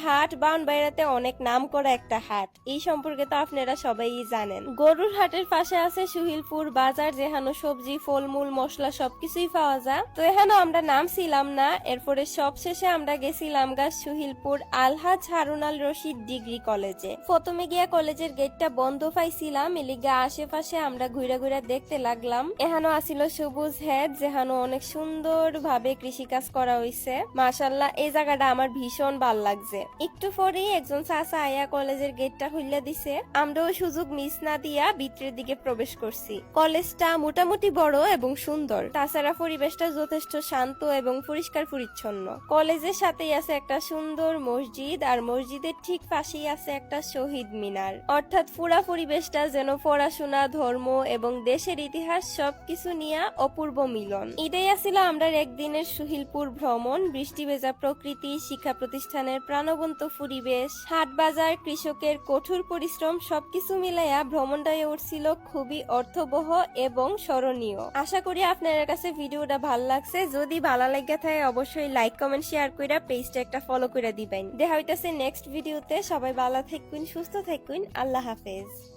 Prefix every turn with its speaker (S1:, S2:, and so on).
S1: হাট ব্রাউনবাড়িয়াতে অনেক নাম করা একটা হাট, এই সম্পর্কে তো আপনারা সবাই জানেন। গরুর হাটের পাশে আছে সুহিলপুর বাজার, যেখানে সবজি ফলমূল মশলা সবকিছুই পাওয়া যায়। তো এখানে আমরা নামছিলাম না, এরপরে সবশেষে আমরা গেছিলাম সুহিলপুর আলহাজ হারুন আল রশিদ ডিগ্রি কলেজে। প্রথমে গিয়া কলেজের গেটটা বন্ধ পাইছিলাম, এলিগা আশেপাশে আমরা ঘুরে ঘুরে দেখতে লাগলাম। এখানে আসিল সবুজ হেড, যেখানে অনেক সুন্দর ভাবে কৃষিকাজ করা হয়েছে। মাশাল্লাহ, এই জায়গাটা আমার ভীষণ ভাল লাগছে। একটু পরেই একজন চাচা আয়া কলেজের গেটটা খুলে দিছে, আমরাও সুযোগ মিস না দিয়া ভিতরের দিকে প্রবেশ করছি। কলেজটা মোটামুটি বড় এবং সুন্দর, তাছাড়া পরিবেশটা যথেষ্ট শান্ত এবং পরিষ্কার পরিচ্ছন্ন। কলেজের সাথেই আছে একটা সুন্দর মসজিদ, আর মসজিদের ঠিক পাশেই আছে একটা শহীদ মিনার। অর্থাৎ পুরা পরিবেশটা যেন পড়াশোনা, ধর্ম এবং দেশের ইতিহাস সবকিছু নিয়ে অপূর্ব মিলন। এটাই আসছিল আমরা একদিনের সুহিলপুর ভ্রমণ। বৃষ্টি ভেজা প্রকৃতি, শিক্ষা প্রতিষ্ঠানের প্রাণবন্ত পরিবেশ, হাট বাজার, কৃষকের কঠোর পরিশ্রম সবকিছু মিলাইয়া ভ্রমণটা উঠছিল খুবই অর্থবহ এবং স্মরণীয়। আশা করি আপনাদের কাছে ভিডিওটা ভালো লাগছে। যদি ভালো লাগে থাকে অবশ্যই লাইক কমেন্ট শেয়ার কইরা পেজটা একটা ফলো করে দিবেন। দেখা হইতাছে নেক্সট ভিডিওতে। সবাই ভালো থাকুন, সুস্থ থাকুন, আল্লাহ হাফেজ।